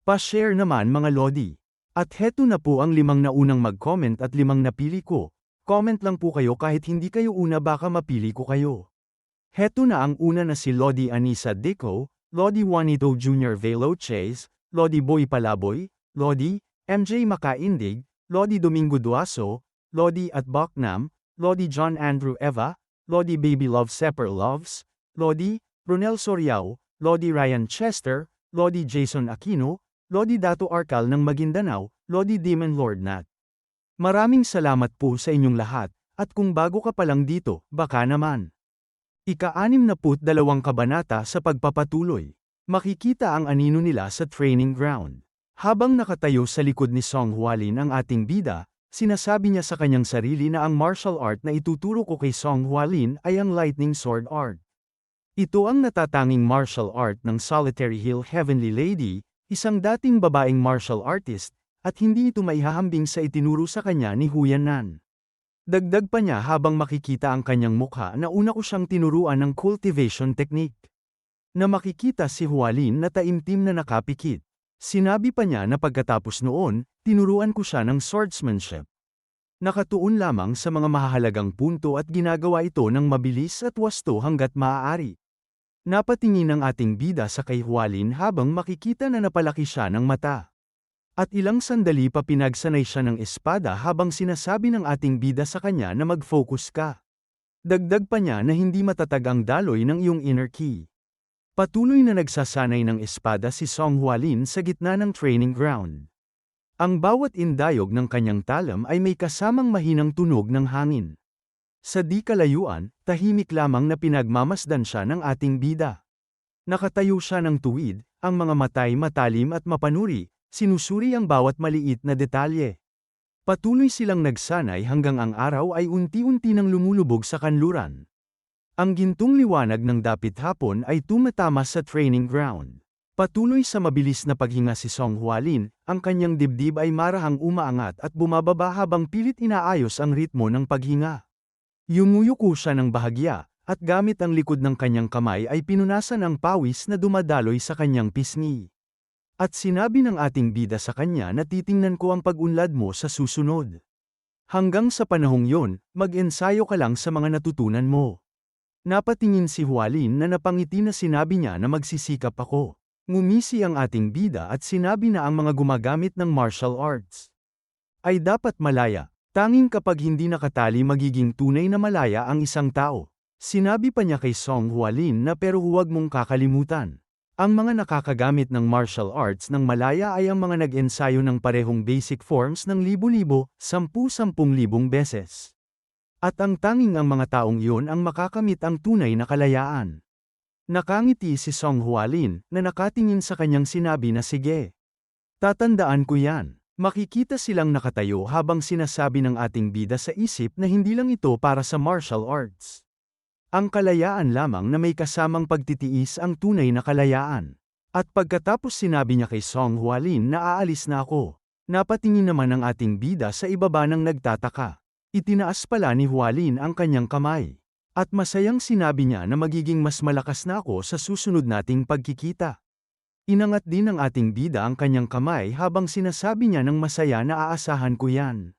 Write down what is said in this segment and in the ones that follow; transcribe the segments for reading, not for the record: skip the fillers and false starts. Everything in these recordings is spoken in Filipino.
Pa-share naman mga Lodi. At heto na po ang 5 naunang mag-comment at 5 napili ko. Comment lang po kayo kahit hindi kayo una baka mapili ko kayo. Heto na ang una na si Lodi Anisa Dico, Lodi Juanito Jr. Velo Chase, Lodi Boy Palaboy, Lodi, MJ Makaindig, Lodi Domingo Duaso, Lodi at Boknam, Lodi John Andrew Eva, Lodi Baby Love Sepper Loves, Lodi, Ronel Soriao, Lodi Ryan Chester, Lodi Jason Aquino, Lodi Dato Arcal ng Maguindanao, Lodi Demon Lord Nat. Maraming salamat po sa inyong lahat, at kung bago ka pa lang dito, baka naman. Ika-62 kabanata sa pagpapatuloy. Makikita ang anino nila sa training ground. Habang nakatayo sa likod ni Song Hualin ang ating bida, sinasabi niya sa kanyang sarili na ang martial art na ituturo ko kay Song Hualin ay ang Lightning Sword Art. Ito ang natatanging martial art ng Solitary Hill Heavenly Lady, isang dating babaeng martial artist, at hindi ito maihahambing sa itinuro sa kanya ni Huyan Nan. Dagdag pa niya habang makikita ang kanyang mukha na una ko siyang tinuruan ng cultivation technique. Na makikita si Hualin na taimtim na nakapikit. Sinabi pa niya na pagkatapos noon, tinuruan ko siya ng swordsmanship. Nakatuon lamang sa mga mahahalagang punto at ginagawa ito ng mabilis at wasto hanggat maaari. Napatingin ang ating bida sa kay Hualin habang makikita na napalaki siya ng mata. At ilang sandali pa pinagsanay siya ng espada habang sinasabi ng ating bida sa kanya na mag-focus ka. Dagdag pa niya na hindi matatag ang daloy ng iyong inner ki. Patuloy na nagsasanay ng espada si Song Hualin sa gitna ng training ground. Ang bawat indayog ng kanyang talam ay may kasamang mahinang tunog ng hangin. Sa di kalayuan, tahimik lamang na pinagmamasdan siya ng ating bida. Nakatayo siya ng tuwid, ang mga matay matalim at mapanuri, sinusuri ang bawat maliit na detalye. Patuloy silang nagsanay hanggang ang araw ay unti-unti nang lumulubog sa kanluran. Ang gintong liwanag ng dapit hapon ay tumatama sa training ground. Patuloy sa mabilis na paghinga si Song Hualin, ang kanyang dibdib ay marahang umaangat at bumababa habang pilit inaayos ang ritmo ng paghinga. Yumuyuko siya ng bahagya, at gamit ang likod ng kanyang kamay ay pinunasan ang pawis na dumadaloy sa kanyang pisngi. At sinabi ng ating bida sa kanya na titingnan ko ang pag-unlad mo sa susunod. Hanggang sa panahong yon, mag-ensayo ka lang sa mga natutunan mo. Napatingin si Hualin na napangiti na sinabi niya na magsisikap ako. Ngumisi ang ating bida at sinabi na ang mga gumagamit ng martial arts ay dapat malaya. Tanging kapag hindi nakatali magiging tunay na malaya ang isang tao. Sinabi pa niya kay Song Hualin na pero huwag mong kakalimutan. Ang mga nakakagamit ng martial arts ng malaya ay ang mga nag-ensayo ng parehong basic forms ng libo-libo, 10,000 beses. At ang tanging ang mga taong iyon ang makakamit ang tunay na kalayaan. Nakangiti si Song Hualin na nakatingin sa kanyang sinabi na sige. Tatandaan ko yan. Makikita silang nakatayo habang sinasabi ng ating bida sa isip na hindi lang ito para sa martial arts. Ang kalayaan lamang na may kasamang pagtitiis ang tunay na kalayaan. At pagkatapos sinabi niya kay Song Hualin na aalis na ako. Napatingin naman ang ating bida sa ibaba ng nagtataka. Itinaas pala ni Hualin ang kanyang kamay. At masayang sinabi niya na magiging mas malakas na ako sa susunod nating pagkikita. Inangat din ng ating bida ang kanyang kamay habang sinasabi niya ng masaya na aasahan ko yan.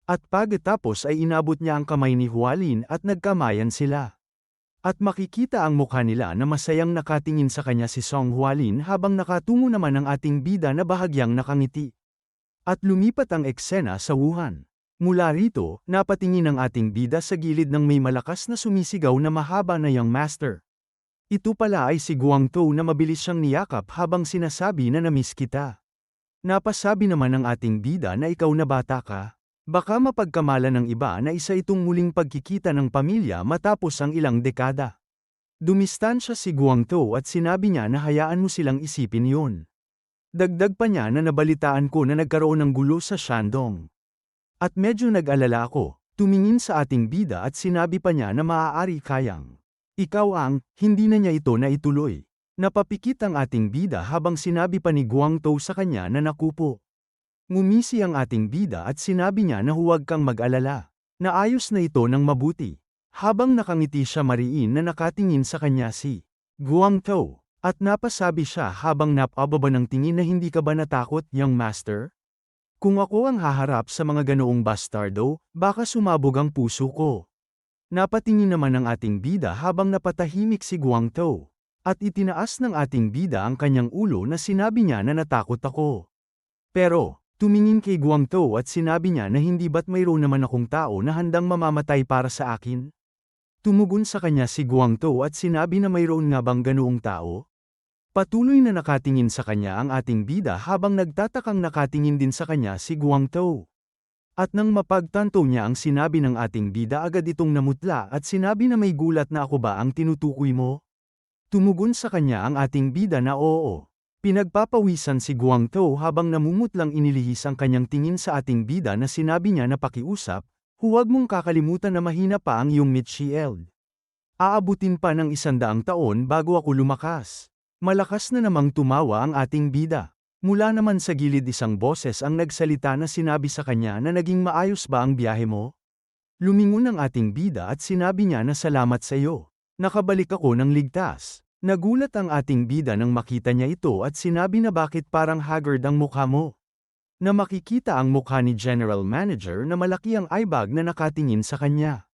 At pagkatapos ay inabot niya ang kamay ni Hualin at nagkamayan sila. At makikita ang mukha nila na masayang nakatingin sa kanya si Song Hualin habang nakatungo naman ang ating bida na bahagyang nakangiti. At lumipat ang eksena sa Wuhan. Mula rito, napatingin ang ating bida sa gilid ng may malakas na sumisigaw na mahaba na young master. Ito pala ay si Guangtou na mabilis siyang niyakap habang sinasabi na namiss kita. Napasabi naman ng ating bida na ikaw na bata ka. Baka mapagkamala ng iba na isa itong muling pagkikita ng pamilya matapos ang ilang dekada. Dumistansya si Guangtou at sinabi niya na hayaan mo silang isipin yun. Dagdag pa niya na nabalitaan ko na nagkaroon ng gulo sa Shandong. At medyo nag-alala ako, tumingin sa ating bida at sinabi pa niya na maaari kayang. Ikaw ang, hindi na niya ito na ituloy. Napapikit ang ating bida habang sinabi pa ni Guangtou sa kanya na nakupo. Ngumisi ang ating bida at sinabi niya na huwag kang mag-alala. Naayos na ito ng mabuti. Habang nakangiti siya mariin na nakatingin sa kanya si Guangtou. At napasabi siya habang napababa ng tingin na hindi ka ba natakot, young master? Kung ako ang haharap sa mga ganoong bastardo, baka sumabog ang puso ko. Napatingin naman ang ating bida habang napatahimik si Guangtou. At itinaas ng ating bida ang kanyang ulo na sinabi niya na natakot ako. Pero, tumingin kay Guangtou at sinabi niya na hindi ba't mayroon naman akong tao na handang mamamatay para sa akin? Tumugon sa kanya si Guangtou at sinabi na mayroon nga bang ganoong tao? Patuloy na nakatingin sa kanya ang ating bida habang nagtatakang nakatingin din sa kanya si Guangtou. At nang mapagtanto niya ang sinabi ng ating bida agad itong namutla at sinabi na may gulat na ako ba ang tinutukoy mo? Tumugon sa kanya ang ating bida na oo. Pinagpapawisan si Guangtou habang namumutlang inilihis ang kanyang tingin sa ating bida na sinabi niya na pakiusap, huwag mong kakalimutan na mahina pa ang iyong mid-shield. Aabutin pa ng 100 taon bago ako lumakas. Malakas na namang tumawa ang ating bida. Mula naman sa gilid isang boses ang nagsalita na sinabi sa kanya na naging maayos ba ang biyahe mo? Lumingon ang ating bida at sinabi niya na salamat sa iyo. Nakabalik ako ng ligtas. Nagulat ang ating bida nang makita niya ito at sinabi na bakit parang haggard ang mukha mo. Na makikita ang mukha ni General Manager na malaki ang eyebag na nakatingin sa kanya.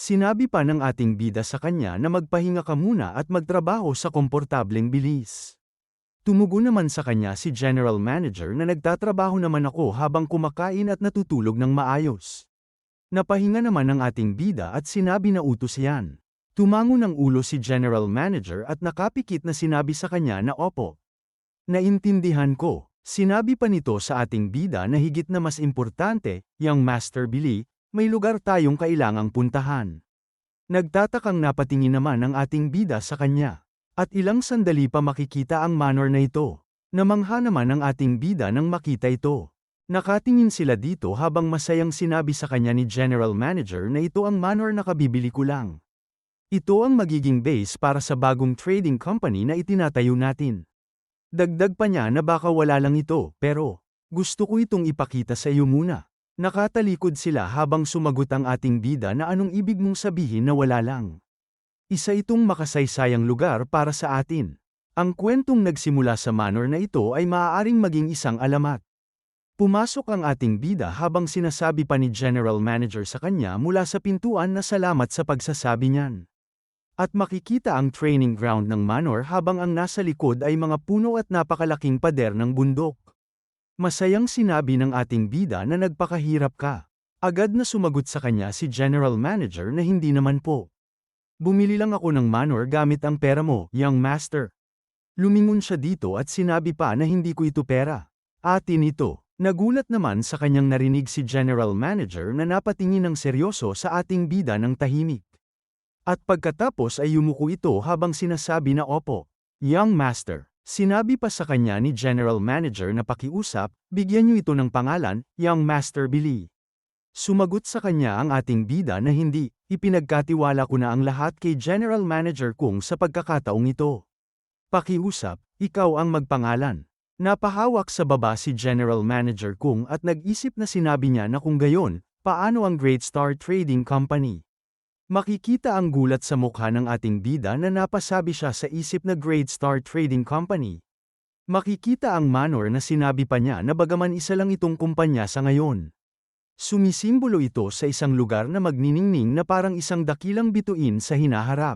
Sinabi pa ng ating bida sa kanya na magpahinga ka muna at magtrabaho sa komportableng bilis. Tumugon naman sa kanya si General Manager na nagtatrabaho naman ako habang kumakain at natutulog ng maayos. Napahinga naman ang ating bida at sinabi na utos yan. Tumango ng ulo si General Manager at nakapikit na sinabi sa kanya na opo. Naintindihan ko. Sinabi pa nito sa ating bida na higit na mas importante, young Master Billy, may lugar tayong kailangang puntahan. Nagtatakang napatingin naman ang ating bida sa kanya. At ilang sandali pa makikita ang manor na ito. Namangha naman ang ating bida nang makita ito. Nakatingin sila dito habang masayang sinabi sa kanya ni General Manager na ito ang manor na kabibili ko lang. Ito ang magiging base para sa bagong trading company na itinatayo natin. Dagdag pa niya na baka wala lang ito, pero gusto ko itong ipakita sa iyo muna. Nakatalikod sila habang sumagot ang ating bida na anong ibig mong sabihin na wala lang. Isa itong makasaysayang lugar para sa atin. Ang kwentong nagsimula sa manor na ito ay maaaring maging isang alamat. Pumasok ang ating bida habang sinasabi pa ni General Manager sa kanya mula sa pintuan na salamat sa pagsasabi niyan. At makikita ang training ground ng manor habang ang nasa likod ay mga puno at napakalaking pader ng bundok. Masayang sinabi ng ating bida na nagpakahirap ka. Agad na sumagot sa kanya si General Manager na hindi naman po. Bumili lang ako ng manor gamit ang pera mo, young master. Lumingon siya dito at sinabi pa na hindi ko ito pera. Atin ito. Nagulat naman sa kanyang narinig si General Manager na napatingin ng seryoso sa ating bida ng tahimik. At pagkatapos ay yumuko ito habang sinasabi na opo, young master. Sinabi pa sa kanya ni General Manager na pakiusap, bigyan niyo ito ng pangalan, young Master Billy. Sumagot sa kanya ang ating bida na hindi, ipinagkatiwala ko na ang lahat kay General Manager Kung sa pagkakataong ito. Pakiusap, ikaw ang magpangalan. Napahawak sa baba si General Manager Kung at nag-isip na sinabi niya na kung gayon, paano ang Great Star Trading Company? Makikita ang gulat sa mukha ng ating bida na napasabi siya sa isip na Great Star Trading Company. Makikita ang manor na sinabi pa niya na bagaman isa lang itong kumpanya sa ngayon. Sumisimbolo ito sa isang lugar na magniningning na parang isang dakilang bituin sa hinaharap.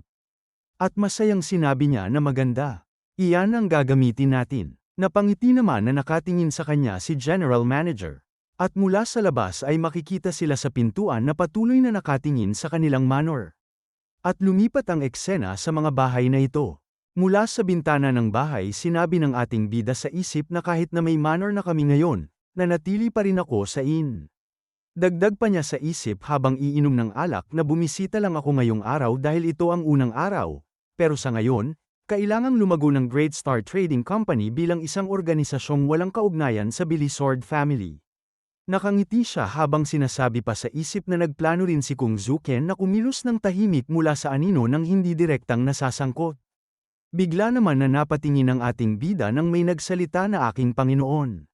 At masayang sinabi niya na maganda. Iyan ang gagamitin natin. Napangiti naman na nakatingin sa kanya si General Manager. At mula sa labas ay makikita sila sa pintuan na patuloy na nakatingin sa kanilang manor. At lumipat ang eksena sa mga bahay na ito. Mula sa bintana ng bahay sinabi ng ating bida sa isip na kahit na may manor na kami ngayon, nanatili pa rin ako sa inn. Dagdag pa niya sa isip habang iinom ng alak na bumisita lang ako ngayong araw dahil ito ang unang araw, pero sa ngayon, kailangang lumago ng Great Star Trading Company bilang isang organisasyong walang kaugnayan sa Billy Sword family. Nakangiti siya habang sinasabi pa sa isip na nagplano rin si Kung Zuken na kumilos ng tahimik mula sa anino nang hindi direktang nasasangkot. Bigla naman na napatingin ang ating bida nang may nagsalita na aking Panginoon.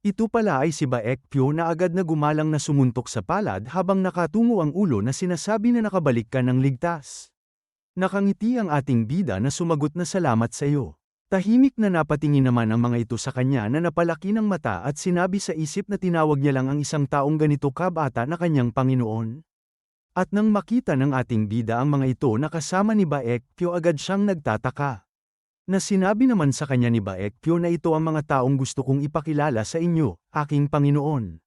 Ito pala ay si Baekpyo na agad na gumalang na sumuntok sa palad habang nakatungo ang ulo na sinasabi na nakabalik ka ng ligtas. Nakangiti ang ating bida na sumagot na salamat sa iyo. Tahimik na napatingin naman ang mga ito sa kanya na napalaki ng mata at sinabi sa isip na tinawag niya lang ang isang taong ganito kabata na kanyang Panginoon. At nang makita ng ating bida ang mga ito na kasama ni Baekpyo agad siyang nagtataka. Na sinabi naman sa kanya ni Baekpyo na ito ang mga taong gusto kong ipakilala sa inyo, aking Panginoon.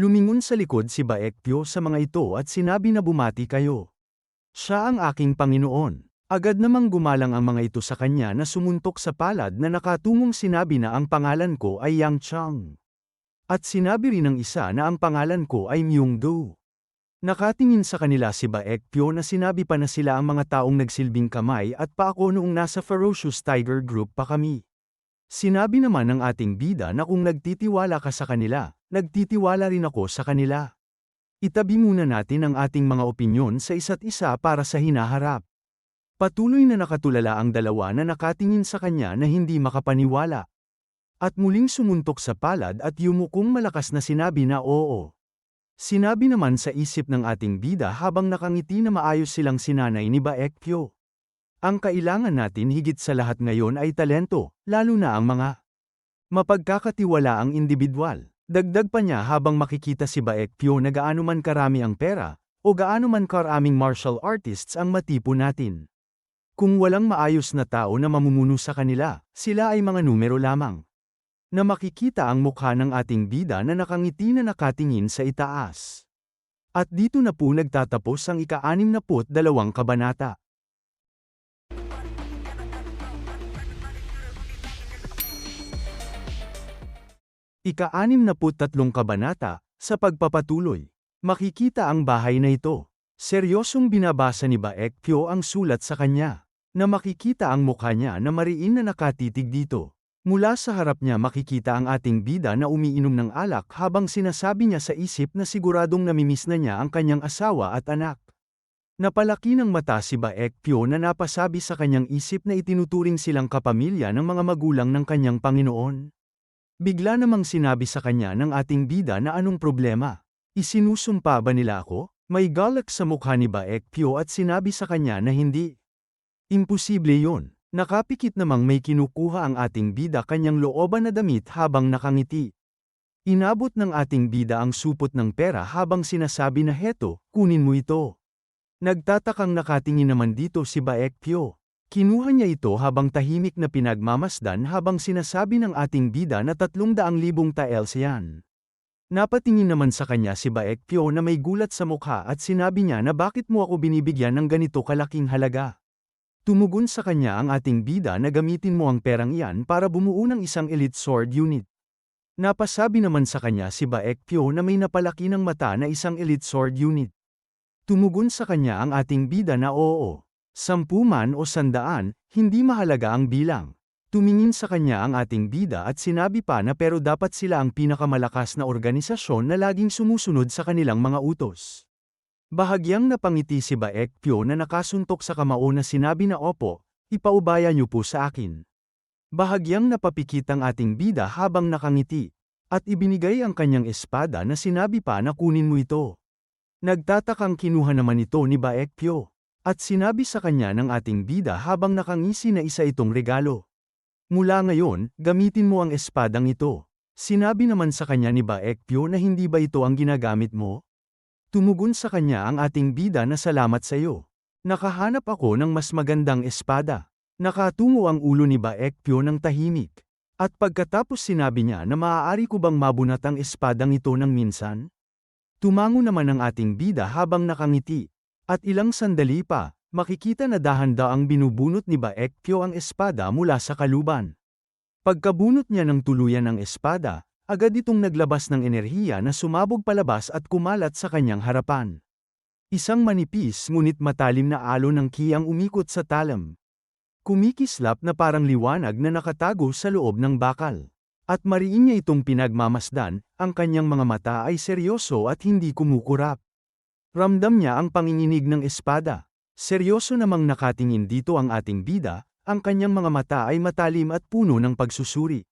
Lumingon sa likod si Baekpyo sa mga ito at sinabi na bumati kayo. Siya ang aking Panginoon. Agad namang gumalang ang mga ito sa kanya na sumuntok sa palad na nakatungong sinabi na ang pangalan ko ay Yang Chang. At sinabi rin ng isa na ang pangalan ko ay Myung-do. Nakatingin sa kanila si Baekpyo na sinabi pa na sila ang mga taong nagsilbing kamay at pa ako noong nasa Ferocious Tiger Group pa kami. Sinabi naman ng ating bida na kung nagtitiwala ka sa kanila, nagtitiwala rin ako sa kanila. Itabi muna natin ang ating mga opinyon sa isa't isa para sa hinaharap. Patuloy na nakatulala ang dalawa na nakatingin sa kanya na hindi makapaniwala. At muling sumuntok sa palad at yumukong malakas na sinabi na oo. Sinabi naman sa isip ng ating bida habang nakangiti na maayos silang sinanay ni Baekpyo. Ang kailangan natin higit sa lahat ngayon ay talento, lalo na ang mga mapagkakatiwalaang individual. Dagdag pa niya habang makikita si Baekpyo na gaano man karami ang pera, o gaano man karaming martial artists ang matipo natin. Kung walang maayos na tao na mamumuno sa kanila, sila ay mga numero lamang. Na makikita ang mukha ng ating bida na nakangiti na nakatingin sa itaas. At dito na po nagtatapos ang ika-62 kabanata. Ika-63 kabanata, sa pagpapatuloy. Makikita ang bahay na ito. Seryosong binabasa ni Baekpyo ang sulat sa kanya. Na makikita ang mukha niya na mariin na nakatitig dito. Mula sa harap niya makikita ang ating bida na umiinom ng alak habang sinasabi niya sa isip na siguradong namimiss na niya ang kanyang asawa at anak. Napalaki ng mata si Baekpyo na napasabi sa kanyang isip na itinuturing silang kapamilya ng mga magulang ng kanyang Panginoon. Bigla namang sinabi sa kanya ng ating bida na anong problema. Isinusumpa ba nila ako? May galak sa mukha ni Baekpyo at sinabi sa kanya na hindi. Imposible yon. Nakapikit namang may kinukuha ang ating bida kanyang looban na damit habang nakangiti. Inabot ng ating bida ang supot ng pera habang sinasabi na heto, kunin mo ito. Nagtatakang nakatingin naman dito si Baekpyo. Kinuha niya ito habang tahimik na pinagmamasdan habang sinasabi ng ating bida na 300,000 taels yan. Napatingin naman sa kanya si Baekpyo na may gulat sa mukha at sinabi niya na bakit mo ako binibigyan ng ganito kalaking halaga. Tumugon sa kanya ang ating bida na gamitin mo ang perang iyan para bumuo ng isang elite sword unit. Napasabi naman sa kanya si Baekpyo na may napalaki ng mata na isang elite sword unit. Tumugon sa kanya ang ating bida na oo. 10 man o 100, hindi mahalaga ang bilang. Tumingin sa kanya ang ating bida at sinabi pa na pero dapat sila ang pinakamalakas na organisasyon na laging sumusunod sa kanilang mga utos. Bahagyang napangiti si Baekpyo na nakasuntok sa kamao na sinabi na opo, ipaubaya niyo po sa akin. Bahagyang napapikit ang ating bida habang nakangiti, at ibinigay ang kanyang espada na sinabi pa na kunin mo ito. Nagtatakang kinuha naman ito ni Baekpyo, at sinabi sa kanya ng ating bida habang nakangisi na isa itong regalo. Mula ngayon, gamitin mo ang espadang ito. Sinabi naman sa kanya ni Baekpyo na hindi ba ito ang ginagamit mo? Tumugon sa kanya ang ating bida na salamat sa iyo. Nakahanap ako ng mas magandang espada. Nakatungo ang ulo ni Baekpyo ng tahimik. At pagkatapos sinabi niya na maaari ko bang mabunat ang espadang ito ng minsan? Tumango naman ang ating bida habang nakangiti. At ilang sandali pa, makikita na dahan-daang binubunot ni Baekpyo ang espada mula sa kaluban. Pagkabunot niya ng tuluyan ang espada, agad itong naglabas ng enerhiya na sumabog palabas at kumalat sa kanyang harapan. Isang manipis ngunit matalim na alon ng ki ang umikot sa talam. Kumikislap na parang liwanag na nakatago sa loob ng bakal. At mariin niya itong pinagmamasdan, ang kanyang mga mata ay seryoso at hindi kumukurap. Ramdam niya ang panginginig ng espada. Seryoso namang nakatingin dito ang ating bida, ang kanyang mga mata ay matalim at puno ng pagsusuri.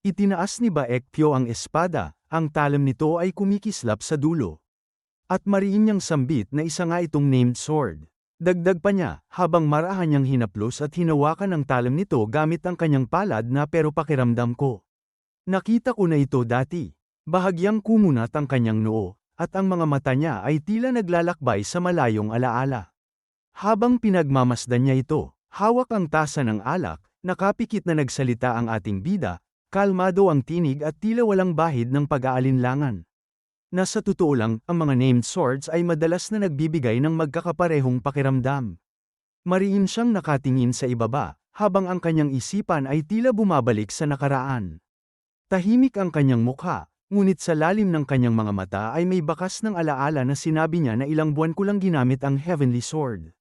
Itinaas ni Baekpyo ang espada, ang talam nito ay kumikislap sa dulo. At mariin niyang sambit na isa nga itong named sword. Dagdag pa niya, habang marahan niyang hinaplos at hinawakan ang talam nito gamit ang kanyang palad na pero pakiramdam ko. Nakita ko na ito dati. Bahagyang kumunat ang kanyang noo, at ang mga mata niya ay tila naglalakbay sa malayong alaala. Habang pinagmamasdan niya ito, hawak ang tasa ng alak, nakapikit na nagsalita ang ating bida, kalmado ang tinig at tila walang bahid ng pag-aalinlangan. Nasa totoo lang, ang mga named swords ay madalas na nagbibigay ng magkakaparehong pakiramdam. Mariin siyang nakatingin sa ibaba, habang ang kanyang isipan ay tila bumabalik sa nakaraan. Tahimik ang kanyang mukha, ngunit sa lalim ng kanyang mga mata ay may bakas ng alaala na sinabi niya na ilang buwan ko lang ginamit ang Heavenly Sword.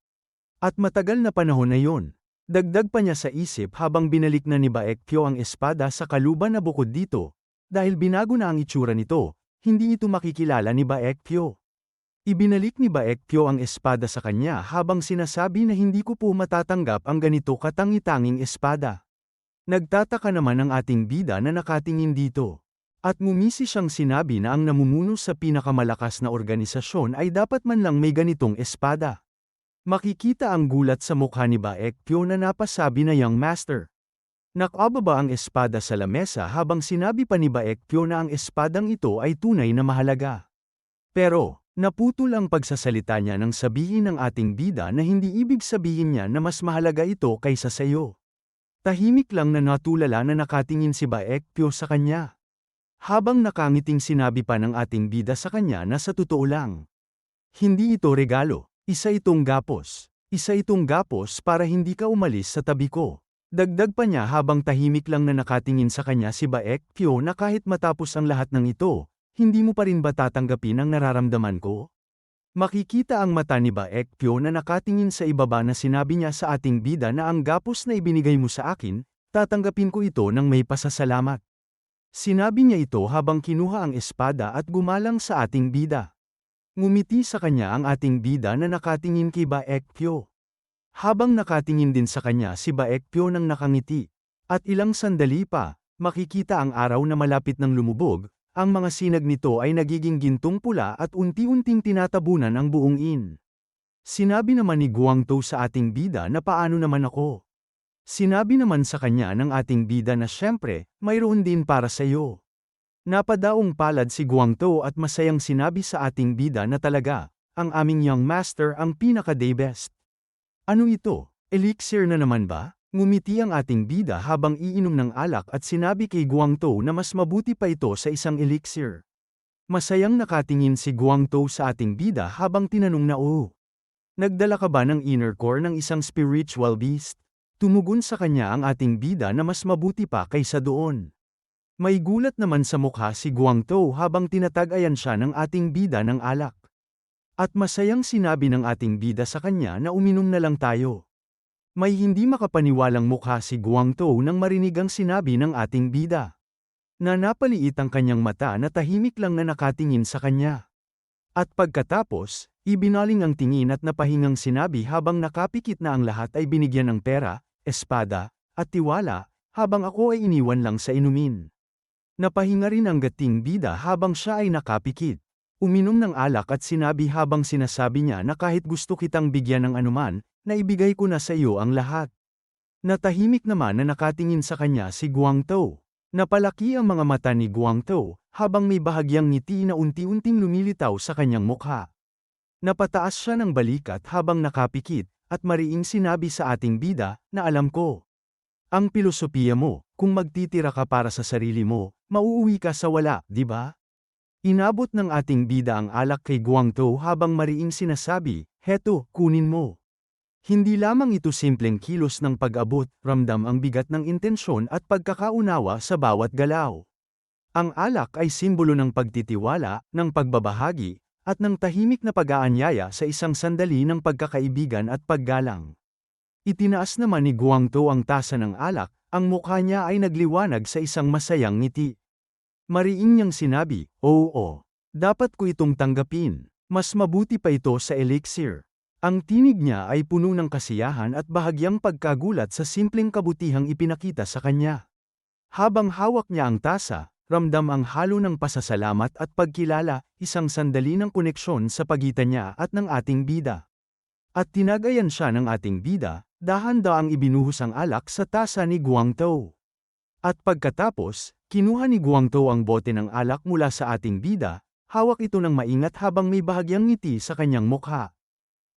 At matagal na panahon na yon. Dagdag pa niya sa isip habang binalik na ni Baekpyo ang espada sa kaluban na bukod dito, dahil binago na ang itsura nito. Hindi ito makikilala ni Baekpyo. Ibinalik ni Baekpyo ang espada sa kanya habang sinasabi na hindi ko po matatanggap ang ganito katangi-tanging espada. Nagtataka naman ang ating bida na nakatingin dito. At ngumisi siyang sinabi na ang namumuno sa pinakamalakas na organisasyon ay dapat man lang may ganitong espada. Makikita ang gulat sa mukha ni Baekpyo na napasabi na Young Master. Nakababa ang espada sa lamesa habang sinabi pa ni Baekpyo na ang espadang ito ay tunay na mahalaga. Pero, naputol ang pagsasalita niya nang sabihin ng ating bida na hindi ibig sabihin niya na mas mahalaga ito kaysa sa iyo. Tahimik lang na natulala na nakatingin si Baekpyo sa kanya. Habang nakangiting sinabi pa ng ating bida sa kanya na sa totoo lang. Hindi ito regalo, isa itong gapos. Isa itong gapos para hindi ka umalis sa tabi ko. Dagdag pa niya habang tahimik lang na nakatingin sa kanya si Baekpyo na kahit matapos ang lahat ng ito, hindi mo pa rin ba tatanggapin ang nararamdaman ko? Makikita ang mata ni Baekpyo na nakatingin sa ibaba na sinabi niya sa ating bida na ang gapos na ibinigay mo sa akin, tatanggapin ko ito ng may pasasalamat. Sinabi niya ito habang kinuha ang espada at gumalang sa ating bida. Ngumiti sa kanya ang ating bida na nakatingin kay Baekpyo. Habang nakatingin din sa kanya si Baekpyo nang nakangiti. At ilang sandali pa, makikita ang araw na malapit ng lumubog, ang mga sinag nito ay nagiging gintong pula at unti-unting tinatabunan ang buong inn. Sinabi naman ni Guangtou sa ating bida na paano naman ako. Sinabi naman sa kanya ng ating bida na syempre, mayroon din para sa iyo. Napadaong palad si Guangtou at masayang sinabi sa ating bida na talaga, ang aming Young Master ang pinaka-day best. Ano ito? Elixir na naman ba? Ngumiti ang ating bida habang iinom ng alak at sinabi kay Guangtou na mas mabuti pa ito sa isang elixir. Masayang nakatingin si Guangtou sa ating bida habang tinanong na nagdala ka ba ng inner core ng isang spiritual beast? Tumugon sa kanya ang ating bida na mas mabuti pa kaysa doon. May gulat naman sa mukha si Guangtou habang tinatagayan siya ng ating bida ng alak. At masayang sinabi ng ating bida sa kanya na uminom na lang tayo. May hindi makapaniwalang mukha si Guangtou nang marinig ang sinabi ng ating bida. Na napaliit ang kanyang mata na tahimik lang na nakatingin sa kanya. At pagkatapos, ibinaling ang tingin at napahingang sinabi habang nakapikit na ang lahat ay binigyan ng pera, espada, at tiwala, habang ako ay iniwan lang sa inumin. Napahinga rin ang gating bida habang siya ay nakapikit. Uminom ng alak at sinabi habang sinasabi niya na kahit gusto kitang bigyan ng anuman, naibigay ko na sa iyo ang lahat. Natahimik naman na nakatingin sa kanya si Guangtou. Napalaki ang mga mata ni Guangtou, habang may bahagyang ngiti na unti-unting lumilitaw sa kanyang mukha. Napataas siya ng balikat habang nakapikit, at mariing sinabi sa ating bida na alam ko. Ang pilosopiya mo, kung magtitira ka para sa sarili mo, mauuwi ka sa wala, di ba? Inabot ng ating bida ang alak kay Guangtou habang mariing sinasabi, heto, kunin mo. Hindi lamang ito simpleng kilos ng pag-abot, ramdam ang bigat ng intensyon at pagkakaunawa sa bawat galaw. Ang alak ay simbolo ng pagtitiwala, ng pagbabahagi, at ng tahimik na pag-aanyaya sa isang sandali ng pagkakaibigan at paggalang. Itinaas naman ni Guangtou ang tasa ng alak, ang mukha niya ay nagliwanag sa isang masayang ngiti. Mariing niyang sinabi, oo, dapat ko itong tanggapin, mas mabuti pa ito sa elixir. Ang tinig niya ay puno ng kasiyahan at bahagyang pagkagulat sa simpleng kabutihang ipinakita sa kanya. Habang hawak niya ang tasa, ramdam ang halo ng pasasalamat at pagkilala, isang sandali ng koneksyon sa pagitan niya at ng ating bida. At tinagayan siya ng ating bida, dahan-daang ibinuhos ang alak sa tasa ni Guangtou. At pagkatapos, kinuha ni Guangtou ang bote ng alak mula sa ating bida, hawak ito ng maingat habang may bahagyang ngiti sa kanyang mukha.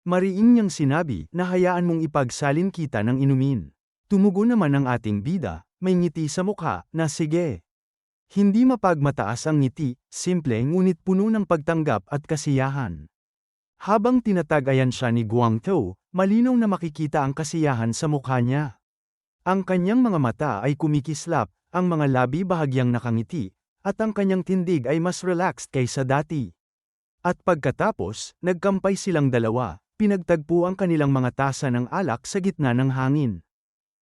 Mariing niyang sinabi na hayaan mong ipagsalin kita ng inumin. Tumugon naman ang ating bida, may ngiti sa mukha, na sige. Hindi mapagmataas ang ngiti, simple ngunit puno ng pagtanggap at kasiyahan. Habang tinatagayan siya ni Guangtou, malinaw na makikita ang kasiyahan sa mukha niya. Ang kanyang mga mata ay kumikislap, ang mga labi bahagyang nakangiti, at ang kanyang tindig ay mas relaxed kaysa dati. At pagkatapos, nagkampay silang dalawa, pinagtagpo ang kanilang mga tasa ng alak sa gitna ng hangin.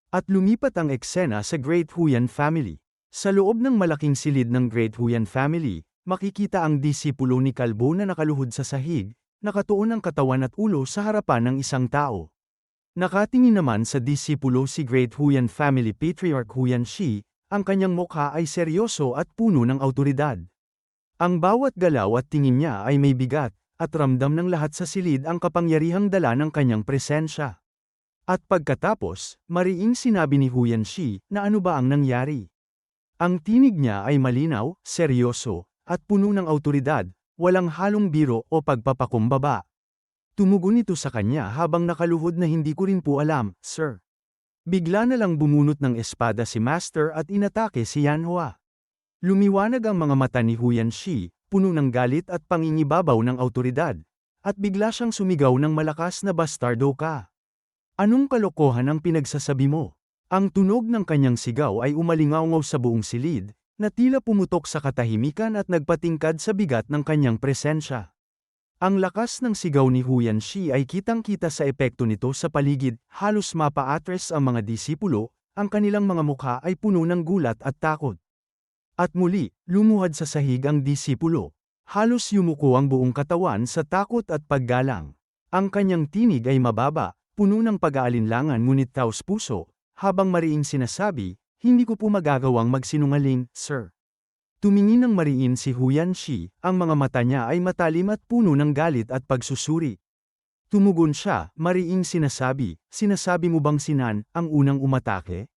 At lumipat ang eksena sa Great Huyan family. Sa loob ng malaking silid ng Great Huyan family, makikita ang disipulo ni Kalbo na nakaluhod sa sahig, nakatuon ang katawan at ulo sa harapan ng isang tao. Nakatingin naman sa disipulo si Great Huyan family Patriarch Huyan Shi, ang kanyang mukha ay seryoso at puno ng awtoridad. Ang bawat galaw at tingin niya ay may bigat, at ramdam ng lahat sa silid ang kapangyarihang dala ng kanyang presensya. At pagkatapos, mariing sinabi ni Huyan Shi na ano ba ang nangyari. Ang tinig niya ay malinaw, seryoso, at puno ng awtoridad, walang halong biro o pagpapakumbaba. Tumugon ito sa kanya habang nakaluhod na hindi ko rin po alam, sir. Bigla na lang bumunot ng espada si Master at inatake si Yanhua. Lumiwanag ang mga mata ni Huyan Shi, puno ng galit at pangingibabaw ng awtoridad, at bigla siyang sumigaw ng malakas na bastardo ka. Anong kalokohan ang pinagsasabi mo? Ang tunog ng kanyang sigaw ay umalingaw sa buong silid, na tila pumutok sa katahimikan at nagpatingkad sa bigat ng kanyang presensya. Ang lakas ng sigaw ni Huyan Shi ay kitang-kita sa epekto nito sa paligid, halos mapa-atres ang mga disipulo, ang kanilang mga mukha ay puno ng gulat at takot. At muli, lumuhad sa sahig ang disipulo. Halos yumuko ang buong katawan sa takot at paggalang. Ang kanyang tinig ay mababa, puno ng pag-aalinlangan ngunit taos-puso, habang mariing sinasabi, hindi ko po magagawang magsinungaling, sir. Tumingin ng mariin si Huyan Shi, ang mga mata niya ay matalim at puno ng galit at pagsusuri. Tumugon siya, mariing sinasabi mo bang si Nan ang unang umatake?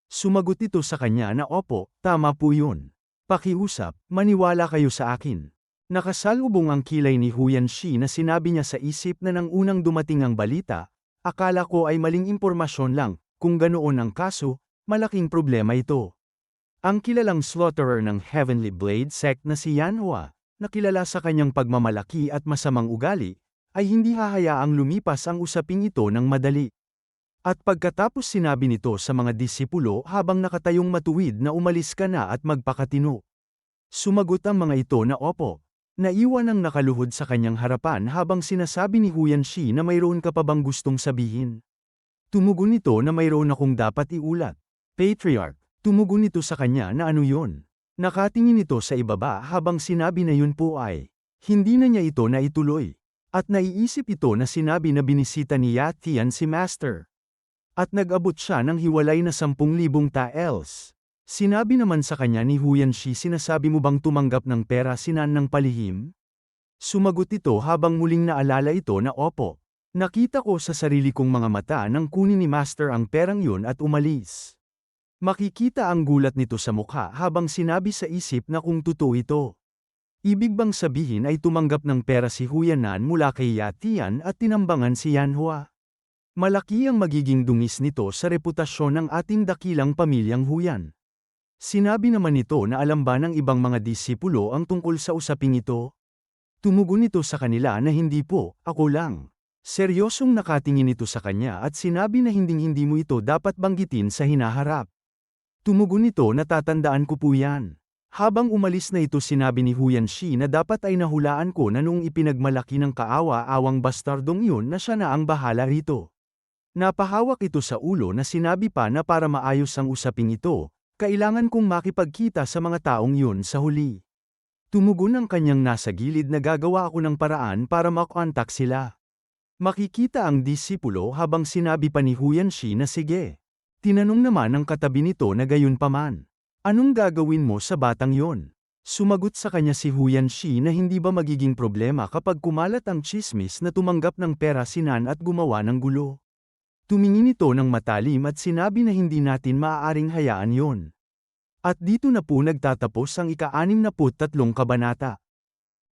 Sumagot ito sa kanya na opo, tama po yun. Pakiusap, maniwala kayo sa akin. Nakasalubong ang kilay ni Huyan Shi na sinabi niya sa isip na nang unang dumating ang balita, akala ko ay maling impormasyon lang, kung ganoon ang kaso, malaking problema ito. Ang kilalang slaughterer ng Heavenly Blade sect na si Yanhua, na kilala sa kanyang pagmamalaki at masamang ugali, ay hindi hahayaang lumipas ang usaping ito ng madali. At pagkatapos sinabi nito sa mga disipulo habang nakatayong matuwid na umalis ka na at magpakatino. Sumagot ang mga ito na opo. Naiwan ang nakaluhod sa kanyang harapan habang sinasabi ni Huyan Shi na mayroon ka pa bang gustong sabihin. Tumugon nito na mayroon akong dapat iulat. Patriarch, tumugon nito sa kanya na ano yon. Nakatingin ito sa ibaba habang sinabi na yun po ay, hindi na niya ito naituloy. At naiisip ito na sinabi na binisita ni Yatian si Master. At nag-abot siya ng hiwalay na 10,000 taels. Sinabi naman sa kanya ni Huyan Shi sinasabi mo bang tumanggap ng pera si Nan ng palihim? Sumagot ito habang muling naalala ito na opo. Nakita ko sa sarili kong mga mata nang kunin ni Master ang perang yun at umalis. Makikita ang gulat nito sa mukha habang sinabi sa isip na kung totoo ito. Ibig bang sabihin ay tumanggap ng pera si Huyanan mula kay Yatian at tinambangan si Yanhua? Malaki ang magiging dungis nito sa reputasyon ng ating dakilang pamilyang Huyan. Sinabi naman nito na alam ba ng ibang mga disipulo ang tungkol sa usaping ito? Tumugon nito sa kanila na hindi po, ako lang. Seryosong nakatingin ito sa kanya at sinabi na hinding-hindi mo ito dapat banggitin sa hinaharap. Tumugon nito na tatandaan ko po yan. Habang umalis na ito sinabi ni Huyan Shi na dapat ay nahulaan ko na noong ipinagmalaki ng kaawa-awang bastardong yun na siya na ang bahala rito. Napahawak ito sa ulo na sinabi pa na para maayos ang usaping ito, kailangan kong makipagkita sa mga taong yun sa huli. Tumugon ang kanyang nasa gilid na gagawa ako ng paraan para makontak sila. Makikita ang disipulo habang sinabi pa ni Huyan Shi na sige. Tinanong naman ang katabi nito na gayon paman. Anong gagawin mo sa batang yon? Sumagot sa kanya si Huyan Shi na hindi ba magiging problema kapag kumalat ang tsismis na tumanggap ng pera si Nan at gumawa ng gulo. Tumingin ito ng matalim at sinabi na hindi natin maaaring hayaan yon. At dito na po nagtatapos ang ika-63 kabanata.